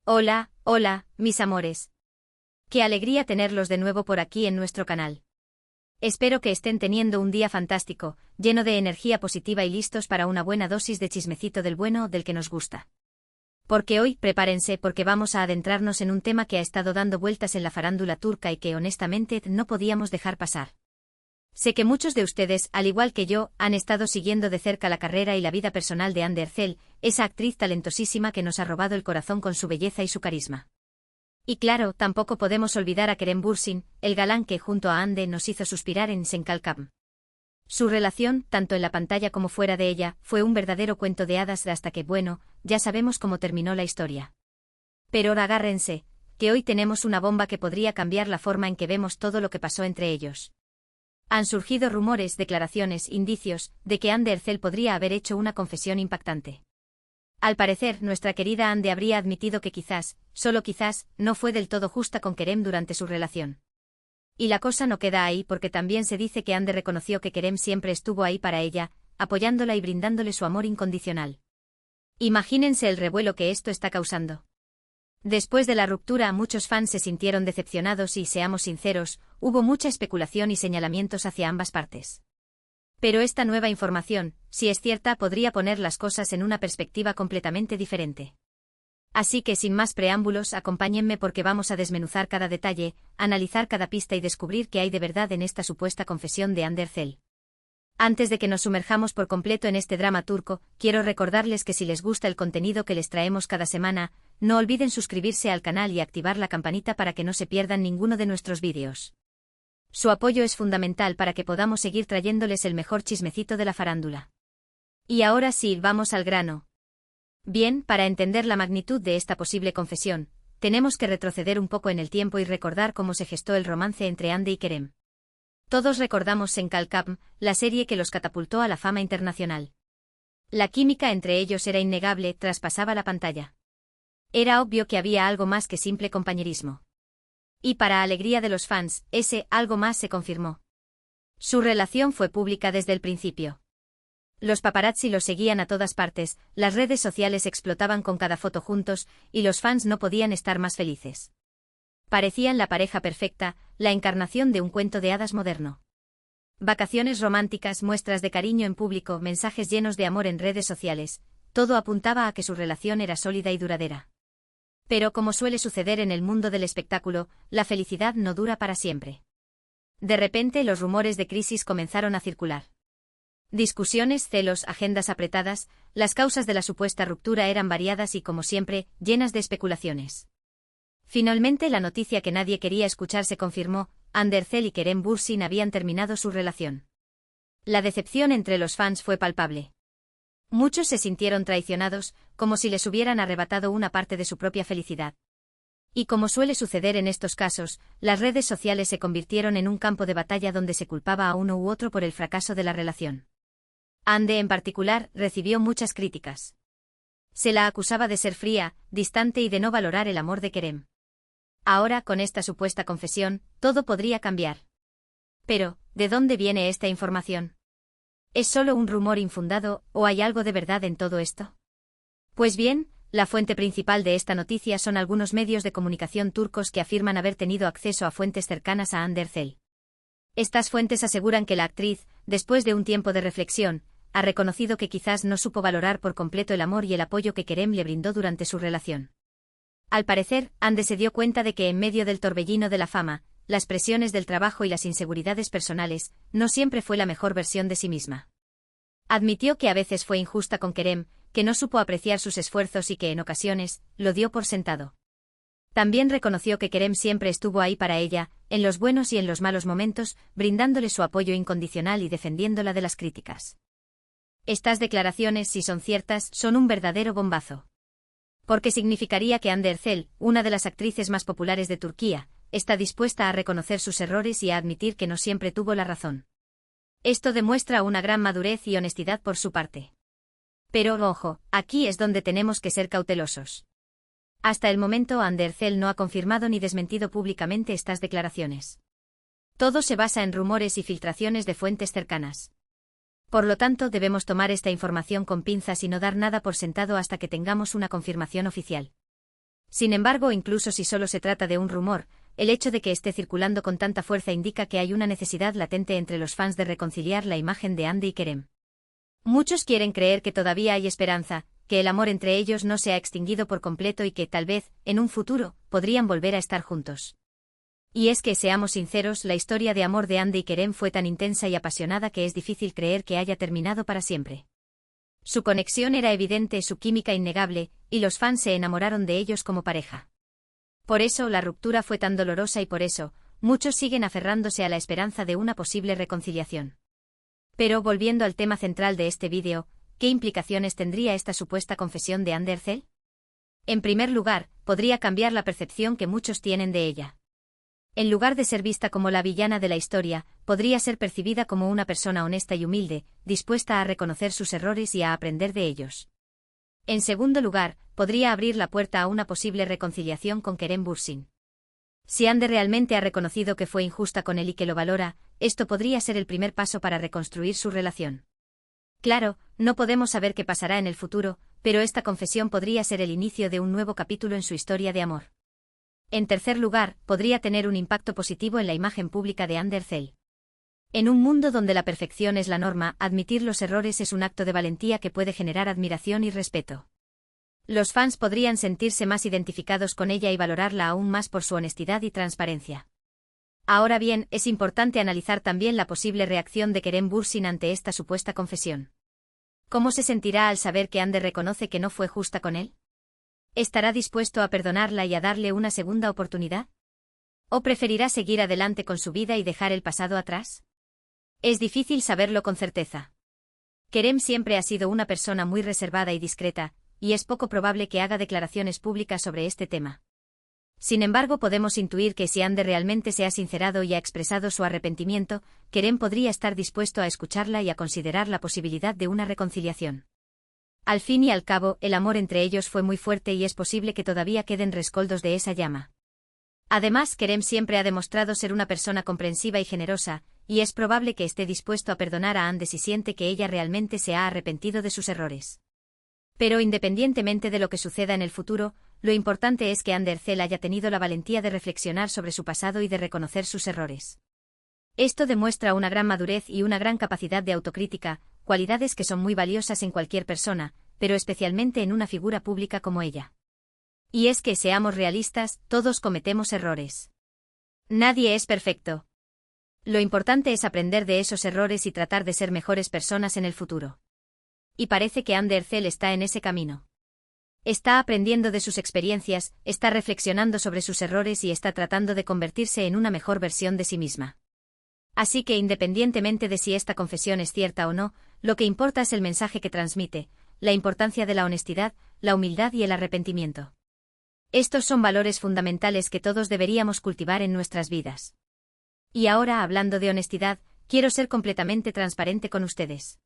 Hola, hola, mis amores. Qué alegría tenerlos de nuevo por aquí en nuestro canal. Espero que estén teniendo un día fantástico, lleno de energía positiva y listos para una buena dosis de chismecito del bueno del que nos gusta. Porque hoy, prepárense porque vamos a adentrarnos en un tema que ha estado dando vueltas en la farándula turca y que honestamente no podíamos dejar pasar. Sé que muchos de ustedes, al igual que yo, han estado siguiendo de cerca la carrera y la vida personal de Hande Erçel, esa actriz talentosísima que nos ha robado el corazón con su belleza y su carisma. Y claro, tampoco podemos olvidar a Kerem Bürsin, el galán que junto a Hande nos hizo suspirar en Sen Kalkam. Su relación, tanto en la pantalla como fuera de ella, fue un verdadero cuento de hadas hasta que, bueno, ya sabemos cómo terminó la historia. Pero ahora agárrense, que hoy tenemos una bomba que podría cambiar la forma en que vemos todo lo que pasó entre ellos. Han surgido rumores, declaraciones, indicios, de que Hande Erçel podría haber hecho una confesión impactante. Al parecer, nuestra querida Hande habría admitido que quizás, solo quizás, no fue del todo justa con Kerem durante su relación. Y la cosa no queda ahí porque también se dice que Hande reconoció que Kerem siempre estuvo ahí para ella, apoyándola y brindándole su amor incondicional. Imagínense el revuelo que esto está causando. Después de la ruptura, muchos fans se sintieron decepcionados y, seamos sinceros, hubo mucha especulación y señalamientos hacia ambas partes. Pero esta nueva información, si es cierta, podría poner las cosas en una perspectiva completamente diferente. Así que sin más preámbulos, acompáñenme porque vamos a desmenuzar cada detalle, analizar cada pista y descubrir qué hay de verdad en esta supuesta confesión de Hande Erçel. Antes de que nos sumerjamos por completo en este drama turco, quiero recordarles que si les gusta el contenido que les traemos cada semana, no olviden suscribirse al canal y activar la campanita para que no se pierdan ninguno de nuestros vídeos. Su apoyo es fundamental para que podamos seguir trayéndoles el mejor chismecito de la farándula. Y ahora sí, vamos al grano. Bien, para entender la magnitud de esta posible confesión, tenemos que retroceder un poco en el tiempo y recordar cómo se gestó el romance entre Hande y Kerem. Todos recordamos Sen Kalkam, la serie que los catapultó a la fama internacional. La química entre ellos era innegable, traspasaba la pantalla. Era obvio que había algo más que simple compañerismo. Y para alegría de los fans, ese algo más se confirmó. Su relación fue pública desde el principio. Los paparazzi los seguían a todas partes, las redes sociales explotaban con cada foto juntos, y los fans no podían estar más felices. Parecían la pareja perfecta, la encarnación de un cuento de hadas moderno. Vacaciones románticas, muestras de cariño en público, mensajes llenos de amor en redes sociales, todo apuntaba a que su relación era sólida y duradera. Pero como suele suceder en el mundo del espectáculo, la felicidad no dura para siempre. De repente los rumores de crisis comenzaron a circular. Discusiones, celos, agendas apretadas, las causas de la supuesta ruptura eran variadas y, como siempre, llenas de especulaciones. Finalmente la noticia que nadie quería escuchar se confirmó: Hande Erçel y Kerem Bürsin habían terminado su relación. La decepción entre los fans fue palpable. Muchos se sintieron traicionados, como si les hubieran arrebatado una parte de su propia felicidad. Y como suele suceder en estos casos, las redes sociales se convirtieron en un campo de batalla donde se culpaba a uno u otro por el fracaso de la relación. Hande, en particular, recibió muchas críticas. Se la acusaba de ser fría, distante y de no valorar el amor de Kerem. Ahora, con esta supuesta confesión, todo podría cambiar. Pero, ¿de dónde viene esta información? ¿Es solo un rumor infundado, o hay algo de verdad en todo esto? Pues bien, la fuente principal de esta noticia son algunos medios de comunicación turcos que afirman haber tenido acceso a fuentes cercanas a Hande Erçel. Estas fuentes aseguran que la actriz, después de un tiempo de reflexión, ha reconocido que quizás no supo valorar por completo el amor y el apoyo que Kerem le brindó durante su relación. Al parecer, Hande se dio cuenta de que en medio del torbellino de la fama, las presiones del trabajo y las inseguridades personales, no siempre fue la mejor versión de sí misma. Admitió que a veces fue injusta con Kerem, que no supo apreciar sus esfuerzos y que en ocasiones, lo dio por sentado. También reconoció que Kerem siempre estuvo ahí para ella, en los buenos y en los malos momentos, brindándole su apoyo incondicional y defendiéndola de las críticas. Estas declaraciones, si son ciertas, son un verdadero bombazo. Porque significaría que Hande Erçel, una de las actrices más populares de Turquía, está dispuesta a reconocer sus errores y a admitir que no siempre tuvo la razón. Esto demuestra una gran madurez y honestidad por su parte. Pero, ojo, aquí es donde tenemos que ser cautelosos. Hasta el momento Hande Erçel no ha confirmado ni desmentido públicamente estas declaraciones. Todo se basa en rumores y filtraciones de fuentes cercanas. Por lo tanto, debemos tomar esta información con pinzas y no dar nada por sentado hasta que tengamos una confirmación oficial. Sin embargo, incluso si solo se trata de un rumor, el hecho de que esté circulando con tanta fuerza indica que hay una necesidad latente entre los fans de reconciliar la imagen de Andy y Kerem. Muchos quieren creer que todavía hay esperanza, que el amor entre ellos no se ha extinguido por completo y que, tal vez, en un futuro, podrían volver a estar juntos. Y es que, seamos sinceros, la historia de amor de Andy y Kerem fue tan intensa y apasionada que es difícil creer que haya terminado para siempre. Su conexión era evidente, su química innegable, y los fans se enamoraron de ellos como pareja. Por eso la ruptura fue tan dolorosa y por eso, muchos siguen aferrándose a la esperanza de una posible reconciliación. Pero volviendo al tema central de este vídeo, ¿qué implicaciones tendría esta supuesta confesión de Andercel? En primer lugar, podría cambiar la percepción que muchos tienen de ella. En lugar de ser vista como la villana de la historia, podría ser percibida como una persona honesta y humilde, dispuesta a reconocer sus errores y a aprender de ellos. En segundo lugar, podría abrir la puerta a una posible reconciliación con Kerem Bürsin. Si Ander realmente ha reconocido que fue injusta con él y que lo valora, esto podría ser el primer paso para reconstruir su relación. Claro, no podemos saber qué pasará en el futuro, pero esta confesión podría ser el inicio de un nuevo capítulo en su historia de amor. En tercer lugar, podría tener un impacto positivo en la imagen pública de Andercel. En un mundo donde la perfección es la norma, admitir los errores es un acto de valentía que puede generar admiración y respeto. Los fans podrían sentirse más identificados con ella y valorarla aún más por su honestidad y transparencia. Ahora bien, es importante analizar también la posible reacción de Kerem Bürsin ante esta supuesta confesión. ¿Cómo se sentirá al saber que Ander reconoce que no fue justa con él? ¿Estará dispuesto a perdonarla y a darle una segunda oportunidad? ¿O preferirá seguir adelante con su vida y dejar el pasado atrás? Es difícil saberlo con certeza. Kerem siempre ha sido una persona muy reservada y discreta, y es poco probable que haga declaraciones públicas sobre este tema. Sin embargo, podemos intuir que si Ander realmente se ha sincerado y ha expresado su arrepentimiento, Kerem podría estar dispuesto a escucharla y a considerar la posibilidad de una reconciliación. Al fin y al cabo, el amor entre ellos fue muy fuerte y es posible que todavía queden rescoldos de esa llama. Además, Kerem siempre ha demostrado ser una persona comprensiva y generosa, y es probable que esté dispuesto a perdonar a Ande si siente que ella realmente se ha arrepentido de sus errores. Pero independientemente de lo que suceda en el futuro, lo importante es que Andercel haya tenido la valentía de reflexionar sobre su pasado y de reconocer sus errores. Esto demuestra una gran madurez y una gran capacidad de autocrítica, cualidades que son muy valiosas en cualquier persona, pero especialmente en una figura pública como ella. Y es que, seamos realistas, todos cometemos errores. Nadie es perfecto. Lo importante es aprender de esos errores y tratar de ser mejores personas en el futuro. Y parece que Andercel está en ese camino. Está aprendiendo de sus experiencias, está reflexionando sobre sus errores y está tratando de convertirse en una mejor versión de sí misma. Así que independientemente de si esta confesión es cierta o no, lo que importa es el mensaje que transmite, la importancia de la honestidad, la humildad y el arrepentimiento. Estos son valores fundamentales que todos deberíamos cultivar en nuestras vidas. Y ahora, hablando de honestidad, quiero ser completamente transparente con ustedes.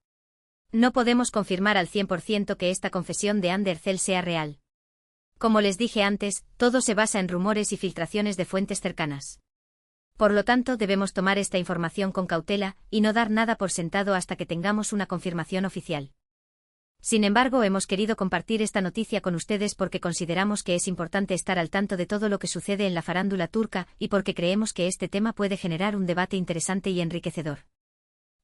No podemos confirmar al 100% que esta confesión de Andercel sea real. Como les dije antes, todo se basa en rumores y filtraciones de fuentes cercanas. Por lo tanto, debemos tomar esta información con cautela y no dar nada por sentado hasta que tengamos una confirmación oficial. Sin embargo, hemos querido compartir esta noticia con ustedes porque consideramos que es importante estar al tanto de todo lo que sucede en la farándula turca y porque creemos que este tema puede generar un debate interesante y enriquecedor.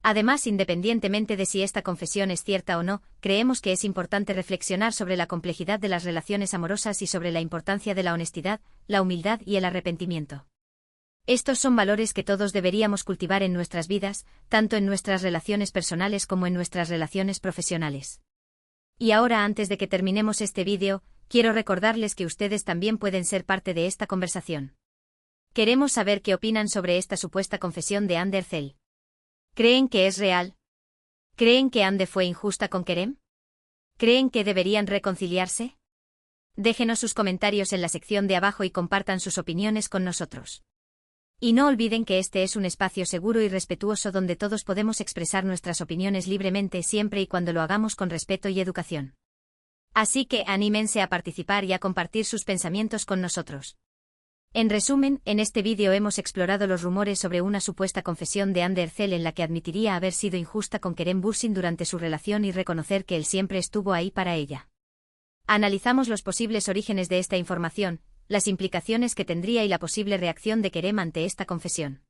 Además, independientemente de si esta confesión es cierta o no, creemos que es importante reflexionar sobre la complejidad de las relaciones amorosas y sobre la importancia de la honestidad, la humildad y el arrepentimiento. Estos son valores que todos deberíamos cultivar en nuestras vidas, tanto en nuestras relaciones personales como en nuestras relaciones profesionales. Y ahora, antes de que terminemos este vídeo, quiero recordarles que ustedes también pueden ser parte de esta conversación. Queremos saber qué opinan sobre esta supuesta confesión de Andercel. ¿Creen que es real? ¿Creen que Ande fue injusta con Kerem? ¿Creen que deberían reconciliarse? Déjenos sus comentarios en la sección de abajo y compartan sus opiniones con nosotros. Y no olviden que este es un espacio seguro y respetuoso donde todos podemos expresar nuestras opiniones libremente siempre y cuando lo hagamos con respeto y educación. Así que anímense a participar y a compartir sus pensamientos con nosotros. En resumen, en este vídeo hemos explorado los rumores sobre una supuesta confesión de Andercel en la que admitiría haber sido injusta con Kerem Bürsin durante su relación y reconocer que él siempre estuvo ahí para ella. Analizamos los posibles orígenes de esta información, las implicaciones que tendría y la posible reacción de Kerem ante esta confesión.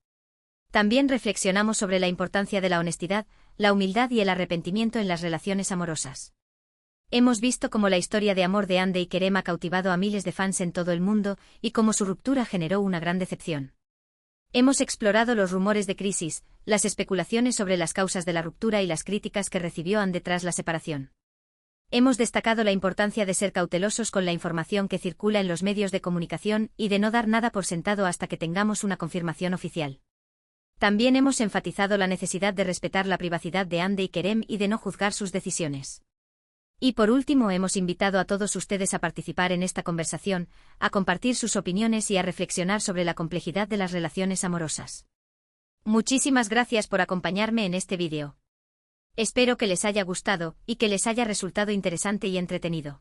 También reflexionamos sobre la importancia de la honestidad, la humildad y el arrepentimiento en las relaciones amorosas. Hemos visto cómo la historia de amor de Hande y Kerem ha cautivado a miles de fans en todo el mundo y cómo su ruptura generó una gran decepción. Hemos explorado los rumores de crisis, las especulaciones sobre las causas de la ruptura y las críticas que recibió Hande tras la separación. Hemos destacado la importancia de ser cautelosos con la información que circula en los medios de comunicación y de no dar nada por sentado hasta que tengamos una confirmación oficial. También hemos enfatizado la necesidad de respetar la privacidad de Hande y Kerem y de no juzgar sus decisiones. Y por último hemos invitado a todos ustedes a participar en esta conversación, a compartir sus opiniones y a reflexionar sobre la complejidad de las relaciones amorosas. Muchísimas gracias por acompañarme en este vídeo. Espero que les haya gustado y que les haya resultado interesante y entretenido.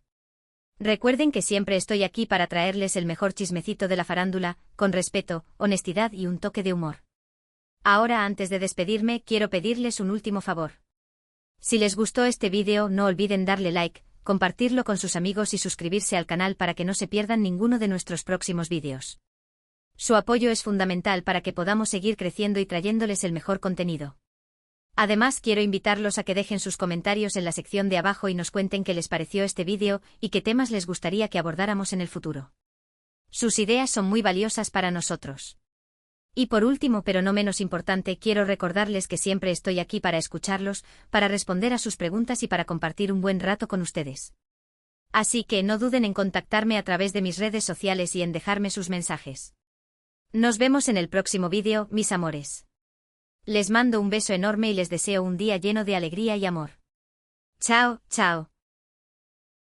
Recuerden que siempre estoy aquí para traerles el mejor chismecito de la farándula, con respeto, honestidad y un toque de humor. Ahora, antes de despedirme, quiero pedirles un último favor. Si les gustó este vídeo, no olviden darle like, compartirlo con sus amigos y suscribirse al canal para que no se pierdan ninguno de nuestros próximos vídeos. Su apoyo es fundamental para que podamos seguir creciendo y trayéndoles el mejor contenido. Además, quiero invitarlos a que dejen sus comentarios en la sección de abajo y nos cuenten qué les pareció este vídeo y qué temas les gustaría que abordáramos en el futuro. Sus ideas son muy valiosas para nosotros. Y por último, pero no menos importante, quiero recordarles que siempre estoy aquí para escucharlos, para responder a sus preguntas y para compartir un buen rato con ustedes. Así que no duden en contactarme a través de mis redes sociales y en dejarme sus mensajes. Nos vemos en el próximo vídeo, mis amores. Les mando un beso enorme y les deseo un día lleno de alegría y amor. Chao, chao.